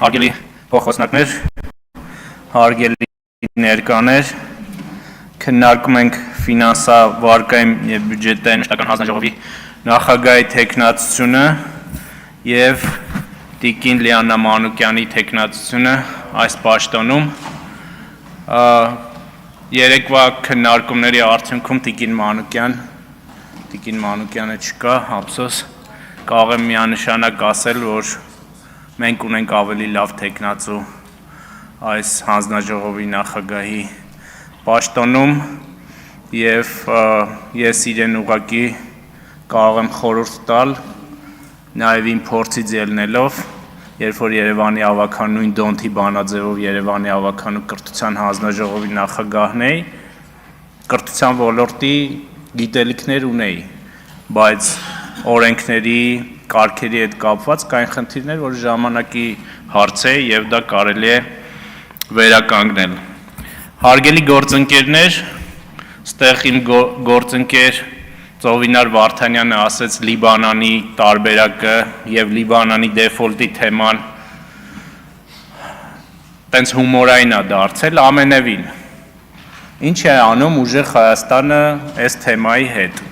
Հարգելի փոխոսնակներ, հարգելի ներկաներ, քննարկում ենք ֆինանսավարկային և բյուջետային մշտական հանձնաժողովի նախագահի թեկնածությունը և Տիկին Լիաննա Մանուկյանի թեկնածությունը այս պաշտոնում։ Երեկվա քննարկումների արդյունքում Տիկին Մանուկյանը չկա, ափսոս, կարող եմ միանշանակ ասել, որ մենք ունենք ավելի լավ թեկնածու այս հանձնաժողովի նախագահի պաշտոնում և ես իրեն ուղղակի կարող եմ խորհուրդ տալ, նաև իմ փորձից ելնելով, երբ որ Երևանի ավագան նույն Դոնթի բանաձևով Երևանի ավագան ու կրթության հանձնաժողովի նախագահն էի, կրթության ոլորտի գիտելիքներ ունեի, բայց օրենքների, կարգերի հետ կապված կային խնդիրներ, որ ժամանակի հարց է և դա կարելի է վերականգնել։ Հարգելի գործընկերներ, ստեղ իմ գործընկեր Ծովինար Վարդանյանը ասեց Լիբանանի տարբերակը և Լիբանանի դեֆոլտի թեման տենց հումորային է դարձել ամենևին։ Ինչ է անում ուժեղ Հայաստանը այս թեմայի հետ։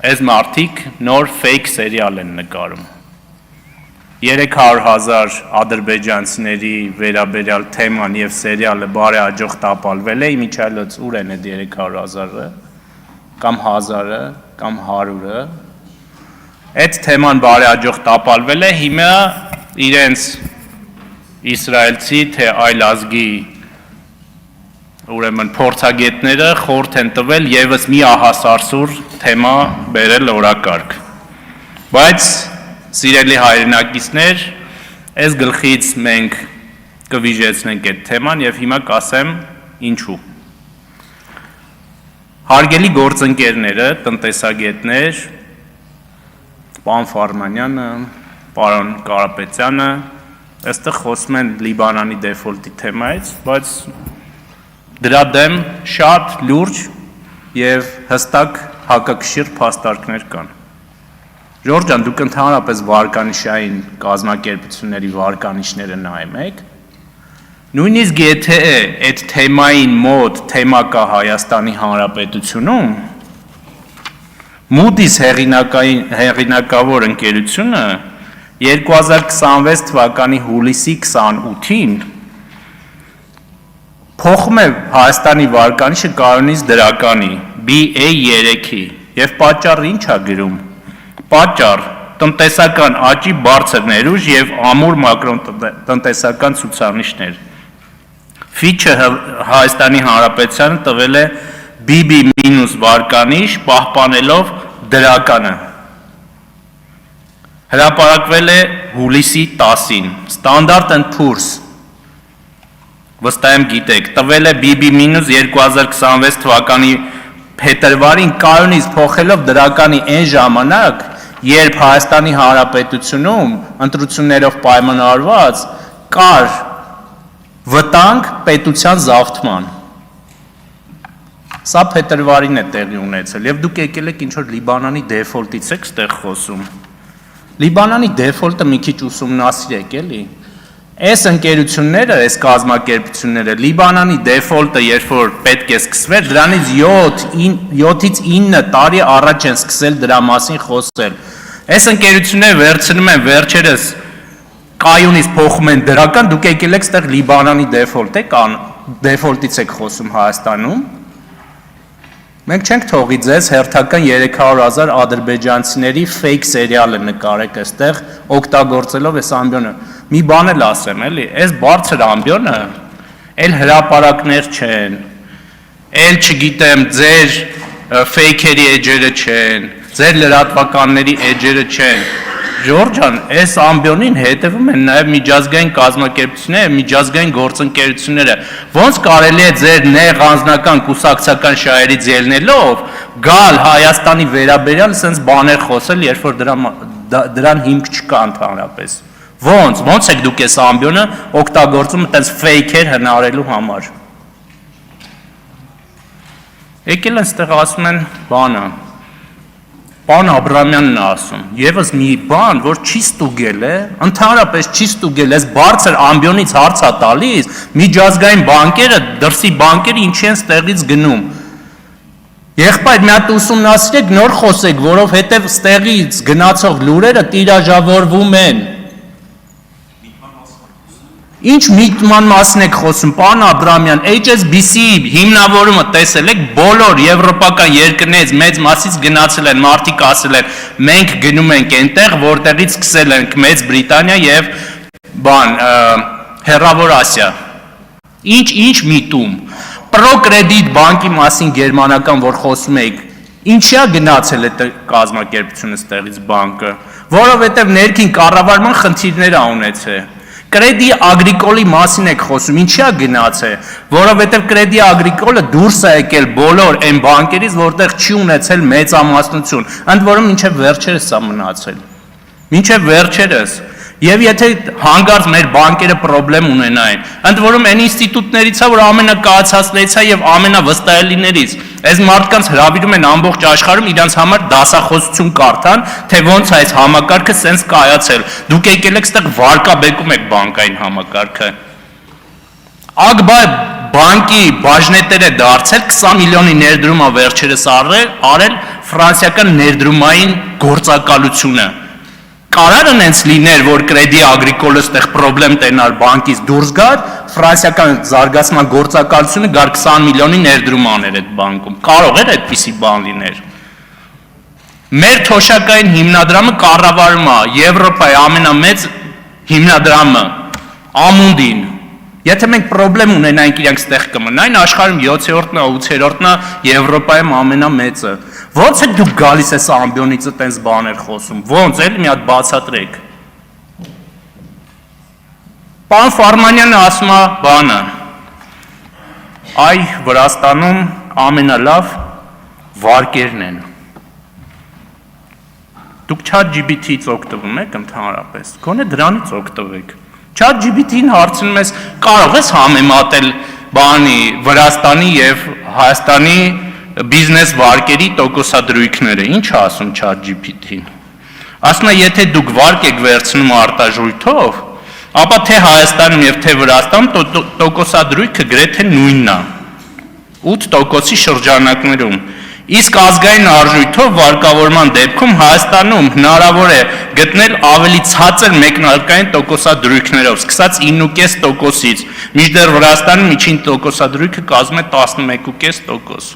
Այս մարդիկ նոր fake սերիալ են նկարում։ 300,000 ադրբեջանցիների վերաբերյալ թեման և սերիալը բարեհաջող տապալվել է, իմիջիայլոց ուր են այդ 300,000-ը, կամ 1000-ը, կամ 100-ը։ Այդ թեման բարեհաջող տապալվել է, հիմա իրենց իսրայելցի, թե այլ ազգի ուրեմն փորձագետները խորհուրդ են տվել ևս մի ահասարսուռ թեմա բերել օրակարգ։ Բայց սիրելի հայրենակիցներ, այս գլխից մենք կվիժեցնենք այդ թեման և հիմա կասեմ ինչու։ Հարգելի գործընկերները, տնտեսագետներ, պարոն Ֆարմանյանը, պարոն Կարապետյանը, այստեղ խոսում են Լիբանանի դեֆոլտի թեմայից, բայց դրա դեմ շատ լուրջ և հստակ հակակշիռ փաստարկներ կան։ Ժորժ ջան, դուք ընդհանրապես վարկանիշային կազմակերպությունների վարկանիշները նայում եք, նույնիսկ եթե այդ թեմային մոտ թեմա կա Հայաստանի Հանրապետությունում, Moody's հեղինակավոր ընկերությունը 2026 թվականի հուլիսի 28-ին փոխում է Հայաստանի վարկանիշը կայունից դրականի BA3-ի և պատճառը ինչ է գրում։ Պատճառ տնտեսական աճի բարձր ներուժ և ամուր մակրոտնտեսական ցուցանիշներ։ Fitch-ը Հայաստանի Հանրապետությանը տվել է BB- վարկանիշ, պահպանելով դրականը։ Հրապարակվել է հուլիսի 10-ին։ Standard & Poor's, վստահ եմ գիտեք, տվել է BB- 2026 թվականի փետրվարին կայունից փոխելով դրականի այն ժամանակ, երբ Հայաստանի Հանրապետությունում ընտրություններով պայմանավորված կար վտանգ պետության զավթման։ Սա փետրվարին է տեղի ունեցել և դուք եկել եք ինչ-որ Լիբանանի դեֆոլտից եք ստեղ խոսում։ Լիբանանի դեֆոլտը մի քիչ ուսումնասիրեք էլի։ Այս ընկերությունները, այս կազմակերպությունները, Լիբանանի դեֆոլտը, երբ որ պետք է սկսվեր, դրանից 7-ից 9 տարի առաջ են սկսել դրա մասին խոսել։ Այս ընկերությունները վերցնում են վերջերս կայունից փոխում են դրական, դուք եկել եք ստեղ Լիբանանի դեֆոլտից եք խոսում Հայաստանում։ Մենք չենք թողի ձեզ հերթական 300,000 ադրբեջանցիների fake սերիալը նկարեք այստեղ, օգտագործելով այս ամբիոնը։ Մի բան էլ ասեմ, էլի, այս բարձր ամբիոնը էլ հրապարակներ չեն, էլ չգիտեմ, ձեր fake-երի էջերը չեն, ձեր լրատվականների էջերը չեն։ Ժորժ ջան, այս ամբիոնին հետևում են նաև միջազգային կազմակերպությունները, միջազգային գործընկերությունները։ Ոնց կարելի է ձեր նեղ անձնական կուսակցական շահերից ելնելով գալ Հայաստանի վերաբերյալ սենց բաներ խոսել, երբ որ դրան հիմք չկա ընդհանրապես։ Ոնց եք դուք այս ամբիոնը օգտագործում այդպես fake-էր հնարելու համար։ Եկել են ստեղ ասում են բանը, Պարոն Աբրամյանն է ասում, եւս մի բան, որ չի ստուգել է, ընդհանրապես չի ստուգել, այս բարձր ամբիոնից հարց է տալիս, միջազգային բանկերը, դրսի բանկերը ինչի են ստեղից գնում։ Եղբայր, մի հատ ուսումնասիրեք, նոր խոսեք, որովհետեւ ստեղից գնացող լուրերը տիրաժավորվում են։ Ինչ միտման մասն եք խոսում, պարոն Աբրամյան, HSBC հիմնավորումը տեսել եք, բոլոր եվրոպական երկրներից մեծ մասից գնացել են, մարդիկ ասել են, մենք գնում ենք այնտեղ, որտեղից սկսել ենք Մեծ Բրիտանիա եւ Հեռավոր Ասիա։ Ինչ միտում։ Պրոկրեդիտ բանկի մասին գերմանական, որ խոսում եք, ինչի է գնացել այդ կազմակերպությունը ստեղից բանկը, որովհետեւ ներքին կառավարման խնդիրներ ա ունեցել։ Կրեդի ագրիկոլի մասին եք խոսում, ինչի է գնացել, որովհետև կրեդի ագրիկոլը դուրս է եկել բոլոր այն բանկերից, որտեղ չի ունեցել մեծամասնություն, ընդ որում մինչև վերջերս է մնացել, մինչև վերջերս, եւ եթե հանգարց մեր բանկերը պրոբլեմ ունենային, ընդ որում այն ինստիտուտներից է, որ ամենակայացածներից է եւ ամենավստահելիներից, այս մարդկանց հրավիրում են ամբողջ աշխարհում իրանց համար դասախոսություն կարդան, թե ոնց է այս համակարգը սենց կայացել, դուք եկել եք ստեղ վարկաբեկում եք բանկային համակարգը, ԱԳԲ բանկի բաժնետեր է դարձել 20 միլիոնի ներդրում է վերջերս արել ֆրանսիական ներդրումային գործակալությունը, Կարար ընենց լիներ, որ կրեդի ագրիկոլը ստեղ պրոբլեմ տենար բանկից դուրս գար, ֆրանսիական զարգացման գործակալությունը գար 20 միլիոնի ներդրում աներ այդ բանկում, կարող էր այդպիսի բան լիներ։ Մեր թոշակային հիմնադրամը կառավարում է Եվրոպայի ամենամեծ հիմնադրամը, Ամունդին, եթե մենք պրոբլեմ ունենայինք իրանք ստեղ կմնային, աշխարհում 7-րդն է, 8-րդն է, Եվրոպայում ամենամեծը։ Ոնց եք դուք գալիս ես ամբիոնիցը տենց բաներ խոսում, ոնց էլի մի հատ բացատրեք։ Պարոն Ֆարմանյանը ասում է բանը, այ Վրաստանում ամենալավ վարկերն են։ Դուք ChatGPT-ից օգտվում եք ընդհանրապես, գոնե դրանից օգտվեք։ ChatGPT-ին հարցնում ես, կարող ես համեմատել բանի Վրաստանի եւ Հայաստանի բիզնես վարկերի տոկոսադրույքները, ինչ է ասում ChatGPT-ին։ Ասում է, եթե դուք վարկ եք վերցնում արտաժույթով, ապա թե Հայաստանում եւ թե Վրաստանում տոկոսադրույքը գրեթե նույնն է, 8% շրջանակներում։ Իսկ ազգային արժույթով վարկավորման դեպքում Հայաստանում հնարավոր է գտնել ավելի ցածր մեկնարկային տոկոսադրույքներով, սկսած 9.5%-ից, մինչդեռ Վրաստանում միջին տոկոսադրույքը կազմում է 11.5%։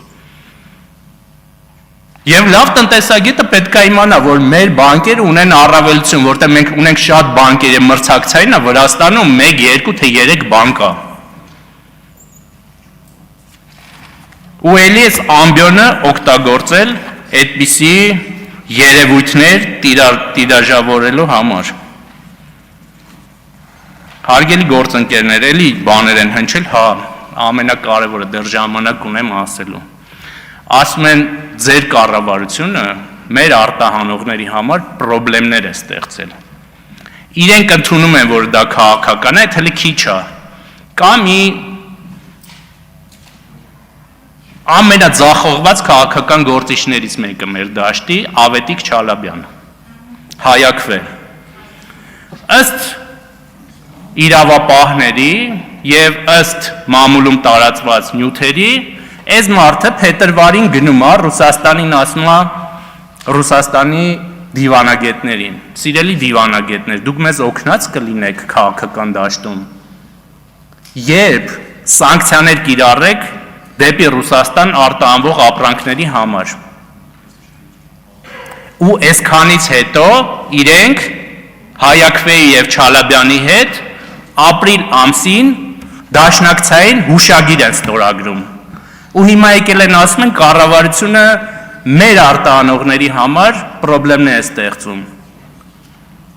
Եվ լավ տնտեսագետը պետք է իմանա, որ մեր բանկերը ունեն առավելություն, որտեղ մենք ունենք շատ բանկեր, մրցակցային է Վրաստանում 1, 2, թե 3 բանկ է։ Ու էլի այս ամբիոնը օգտագործել այդպիսի երևույթներ տիրաժավորելու համար։ Հարգելի գործընկերներ, էլի բաներ են հնչել, հա, ամենակարևորը դեռ ժամանակ ունեմ ասելու։ Ասում են, ձեր կառավարությունը մեր արտահանողների համար պրոբլեմներ է ստեղծել։ Իրենք ընդունում են, որ դա քաղաքական է, թե քիչ է։ Կամ մի ամենաձախողված քաղաքական գործիչներից մեկը մեր դաշտի Ավետիք Չալաբյանը, հայաքվել։ Ըստ իրավապահների եւ ըստ մամուլում տարածված նյութերի, այս մարդը փետրվարին գնում է Ռուսաստանին, ասում է Ռուսաստանի դիվանագետներին, սիրելի դիվանագետներ, դուք մեզ օգնած կլինեք քաղաքական դաշտում, երբ սանկցիաներ կիրառեք դեպի Ռուսաստան արտահանվող ապրանքների համար։ Ու այսքանից հետո իրենք Հայաքվեի եւ Չալաբյանի հետ ապրիլ ամսին դաշնակցային հուշագիր են ստորագրում։ Ու հիմա եկել են ասում են կառավարությունը մեր արտահանողների համար պրոբլեմներ է ստեղծում։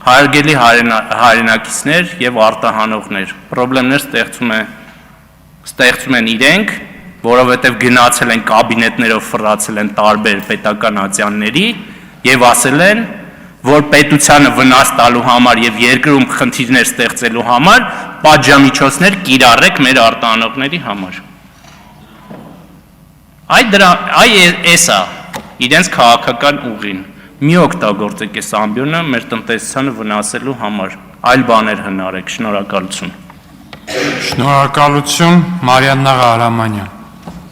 Հարգելի հայրենակիցներ եւ արտահանողներ, պրոբլեմներ ստեղծում են իրենք, որովհետև գնացել են կաբինետներով ֆռացել են տարբեր պետական ատյանների եւ ասել են, որ պետությանը վնաս տալու համար եւ երկրում խնդիրներ ստեղծելու համար պատժամիջոցներ կիրառեք մեր արտահանողների համար։ Այ էսա իրենց քաղաքական ուղին, Մի օգտագործեք այս ամբիոնը մեր տնտեսությանը վնասելու համար, այլ բաներ հնարեք, շնորհակալություն։ Շնորհակալություն, Մարիաննա Ղարամանյան։